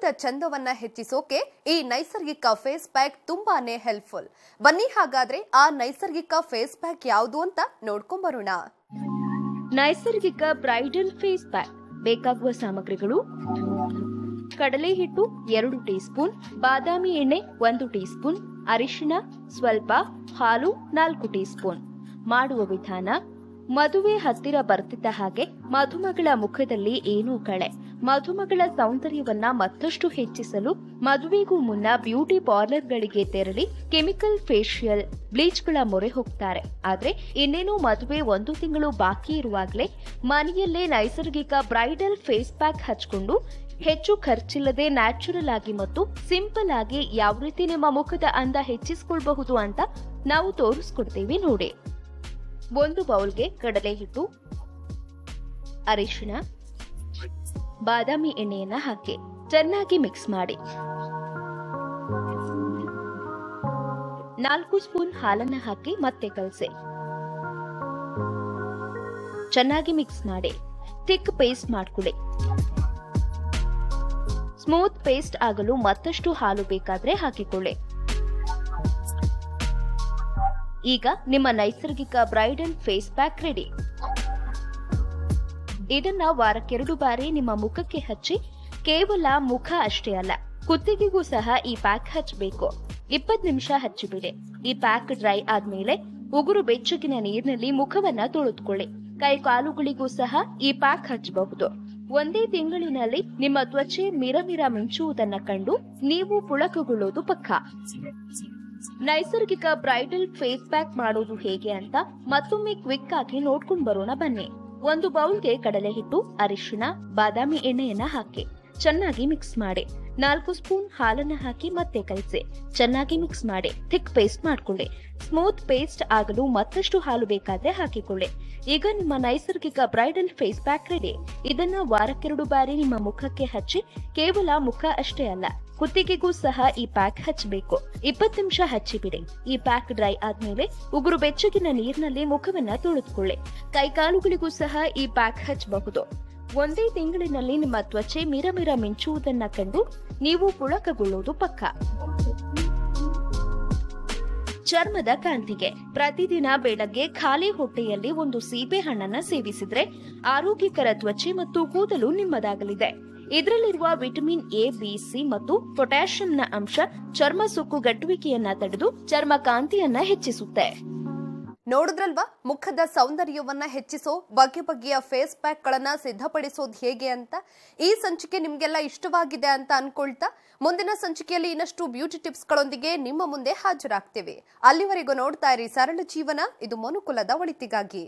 ಮುಖದ ಚಂದವನ್ನ ಹೆಚ್ಚಿಸೋಕೆ ಈ ನೈಸರ್ಗಿಕ ಫೇಸ್ ಪ್ಯಾಕ್ ತುಂಬಾನೇ ಹೆಲ್ಪ್ಫುಲ್. ಬನ್ನಿ ಹಾಗಾದ್ರೆ ಆ ನೈಸರ್ಗಿಕ ಫೇಸ್ ಪ್ಯಾಕ್ ಯಾವುದು ಅಂತ ನೋಡ್ಕೊಂಬರೋಣ. ನೈಸರ್ಗಿಕ ಬ್ರೈಡಲ್ ಫೇಸ್ ಪ್ಯಾಕ್ ಬೇಕಾಗುವ ಸಾಮಗ್ರಿಗಳು: ಕಡಲೆ ಹಿಟ್ಟು 2 ಟೀ ಸ್ಪೂನ್, ಬಾದಾಮಿ ಎಣ್ಣೆ 1 ಟೀ ಸ್ಪೂನ್, ಅರಿಶಿಣ ಸ್ವಲ್ಪ, ಹಾಲು 4 ಟೀ ಸ್ಪೂನ್. ಮಾಡುವ ವಿಧಾನ: ಮದುವೆ ಹತ್ತಿರ ಬರ್ತಿದ್ದ ಹಾಗೆ ಮಧುಮಗಳ ಮುಖದಲ್ಲಿ ಏನೂ ಕಳೆ. ಮಧುಮಗಳ ಸೌಂದರ್ಯವನ್ನ ಮತ್ತಷ್ಟು ಹೆಚ್ಚಿಸಲು ಮದುವೆಗೂ ಮುನ್ನ ಬ್ಯೂಟಿ ಪಾರ್ಲರ್ಗಳಿಗೆ ತೆರಳಿ ಕೆಮಿಕಲ್ ಫೇಶಿಯಲ್ ಬ್ಲೀಚ್ಗಳ ಮೊರೆ ಹೋಗ್ತಾರೆ. ಆದ್ರೆ ಇನ್ನೇನು ಮದುವೆ 1 ತಿಂಗಳು ಬಾಕಿ ಇರುವಾಗಲೇ ಮನೆಯಲ್ಲೇ ನೈಸರ್ಗಿಕ ಬ್ರೈಡಲ್ ಫೇಸ್ ಪ್ಯಾಕ್ ಹಚ್ಕೊಂಡು ಹೆಚ್ಚು ಖರ್ಚಿಲ್ಲದೆ ನ್ಯಾಚುರಲ್ ಆಗಿ ಮತ್ತು ಸಿಂಪಲ್ ಆಗಿ ಯಾವ ರೀತಿ ನಿಮ್ಮ ಮುಖದ ಅಂದ ಹೆಚ್ಚಿಸಿಕೊಳ್ಳಬಹುದು ಅಂತ ನಾವು ತೋರಿಸ್ಕೊಡ್ತೀವಿ ನೋಡಿ. 1 ಬೌಲ್ಗೆ ಕಡಲೆ ಹಿಟ್ಟು, ಅರಿಶಿಣ, ಬಾದಾಮಿ ಎಣ್ಣೆಯನ್ನ ಹಾಕಿ ಚೆನ್ನಾಗಿ ಮಿಕ್ಸ್ ಮಾಡಿ. 4 ಸ್ಪೂನ್ ಹಾಲನ್ನ ಹಾಕಿ ಮತ್ತೆ ಕಲಸಿ ಚೆನ್ನಾಗಿ ಮಿಕ್ಸ್ ಮಾಡಿ. ಥಿಕ್ ಪೇಸ್ಟ್ ಮಾಡ್ಕೊಳ್ಳಿ. ಸ್ಮೂತ್ ಪೇಸ್ಟ್ ಆಗಲು ಮತ್ತಷ್ಟು ಹಾಲು ಬೇಕಾದ್ರೆ ಹಾಕಿಕೊಳ್ಳಿ. ಈಗ ನಿಮ್ಮ ನೈಸರ್ಗಿಕ ಬ್ರೈಡಲ್ ಫೇಸ್ ಪ್ಯಾಕ್ ರೆಡಿ. ಇದನ್ನ ವಾರಕ್ಕೆ 2 ಬಾರಿ ನಿಮ್ಮ ಮುಖಕ್ಕೆ ಹಚ್ಚಿ, ಕೇವಲ ಮುಖ ಅಷ್ಟೇ ಅಲ್ಲ ಕುತ್ತಿಗೆಗೂ ಸಹ ಈ ಪ್ಯಾಕ್ ಹಚ್ಚಬೇಕು. 20 ನಿಮಿಷ ಹಚ್ಚಿಬಿಡಿ. ಈ ಪ್ಯಾಕ್ ಡ್ರೈ ಆದ್ಮೇಲೆ ಉಗುರು ಬೆಚ್ಚಗಿನ ನೀರಿನಲ್ಲಿ ಮುಖವನ್ನ ತೊಳೆದುಕೊಳ್ಳಿ. ಕೈ ಕಾಲುಗಳಿಗೂ ಸಹ ಈ ಪ್ಯಾಕ್ ಹಚ್ಚಬಹುದು. ಒಂದೇ ತಿಂಗಳಿನಲ್ಲಿ ನಿಮ್ಮ ತ್ವಚೆ ಮಿರಮಿರ ಮಿಂಚುವುದನ್ನ ಕಂಡು ನೀವು ಪುಳಕಗೊಳ್ಳೋದು ಪಕ್ಕಾ. ನೈಸರ್ಗಿಕ ಬ್ರೈಡಲ್ ಫೇಸ್ ಪ್ಯಾಕ್ ಮಾಡೋದು ಹೇಗೆ ಅಂತ ಮತ್ತೊಮ್ಮೆ ಕ್ವಿಕ್ ಆಗಿ ನೋಡ್ಕೊಂಡು ಬರೋಣ ಬನ್ನಿ. 1 ಬೌಲ್ಗೆ ಕಡಲೆ ಹಿಟ್ಟು, ಅರಿಶಿಣ, ಬಾದಾಮಿ ಎಣ್ಣೆಯನ್ನ ಹಾಕಿ ಚೆನ್ನಾಗಿ ಮಿಕ್ಸ್ ಮಾಡಿ. 4 ಸ್ಪೂನ್ ಹಾಲನ್ನ ಹಾಕಿ ಮತ್ತೆ ಕಲಸಿ ಚೆನ್ನಾಗಿ ಮಿಕ್ಸ್ ಮಾಡಿ. ಥಿಕ್ ಪೇಸ್ಟ್ ಮಾಡ್ಕೊಳ್ಳಿ. ಸ್ಮೂತ್ ಪೇಸ್ಟ್ ಆಗಲು ಮತ್ತಷ್ಟು ಹಾಲು ಬೇಕಾದ್ರೆ ಹಾಕಿಕೊಳ್ಳಿ. ಈಗ ನಿಮ್ಮ ನೈಸರ್ಗಿಕ ಬ್ರೈಡಲ್ ಫೇಸ್ ಪ್ಯಾಕ್ ರೆಡಿ. ಇದನ್ನ ವಾರಕ್ಕೆ 2 ಬಾರಿ ನಿಮ್ಮ ಮುಖಕ್ಕೆ ಹಚ್ಚಿ, ಕೇವಲ ಮುಖ ಅಷ್ಟೇ ಅಲ್ಲ ಕುತ್ತಿಗೆಗೂ ಸಹ ಈ ಪ್ಯಾಕ್ ಹಚ್ಚಬೇಕು. 20 ನಿಮಿಷ ಹಚ್ಚಿಬಿಡಿ. ಈ ಪ್ಯಾಕ್ ಡ್ರೈ ಆದ್ಮೇಲೆ ಉಗುರು ಬೆಚ್ಚಗಿನ ನೀರಿನಲ್ಲಿ ಮುಖವನ್ನ ತೊಳೆದುಕೊಳ್ಳಿ. ಕೈಕಾಲುಗಳಿಗೂ ಸಹ ಈ ಪ್ಯಾಕ್ ಹಚ್ಚಬಹುದು. ಒಂದೇ ತಿಂಗಳಿನಲ್ಲಿ ನಿಮ್ಮ ತ್ವಚೆ ಮಿರಮಿರ ಮಿಂಚುವುದನ್ನ ಕಂಡು ನೀವು ಪುಳಕಗೊಳ್ಳೋದು ಪಕ್ಕಾ. ಚರ್ಮದ ಕಾಂತಿಗೆ ಪ್ರತಿದಿನ ಬೆಳಗ್ಗೆ ಖಾಲಿ ಹೊಟ್ಟೆಯಲ್ಲಿ 1 ಸೀಬೆ ಹಣ್ಣನ್ನ ಸೇವಿಸಿದ್ರೆ ಆರೋಗ್ಯಕರ ತ್ವಚೆ ಮತ್ತು ಕೂದಲು ನಿಮ್ಮದಾಗಲಿದೆ. ಇದರಲ್ಲಿರುವ ವಿಟಮಿನ್ ಎ, ಬಿ, ಸಿ ಮತ್ತು ಪೊಟ್ಯಾಷಿಯಂನ ಅಂಶ ಚರ್ಮ ಸುಕ್ಕುಗಟ್ಟುವಿಕೆಯನ್ನ ತಡೆದು ಚರ್ಮ ಕಾಂತಿಯನ್ನ ಹೆಚ್ಚಿಸುತ್ತೆ. ನೋಡಿದ್ರಲ್ವಾ ಮುಖದ ಸೌಂದರ್ಯವನ್ನ ಹೆಚ್ಚಿಸೋ ಬಗೆಯ ಫೇಸ್ ಪ್ಯಾಕ್ ಗಳನ್ನ ಸಿದ್ಧಪಡಿಸೋದು ಹೇಗೆ ಅಂತ. ಈ ಸಂಚಿಕೆ ನಿಮ್ಗೆಲ್ಲ ಇಷ್ಟವಾಗಿದೆ ಅಂತ ಅನ್ಕೊಳ್ತಾ ಮುಂದಿನ ಸಂಚಿಕೆಯಲ್ಲಿ ಇನ್ನಷ್ಟು ಬ್ಯೂಟಿ ಟಿಪ್ಸ್ ಗಳೊಂದಿಗೆ ನಿಮ್ಮ ಮುಂದೆ ಹಾಜರಾಗ್ತೇವೆ. ಅಲ್ಲಿವರೆಗೂ ನೋಡ್ತಾ ಇರಿ ಸರಳ ಜೀವನ. ಇದು ಮನುಕುಲದ ಒಳಿತಿಗಾಗಿ.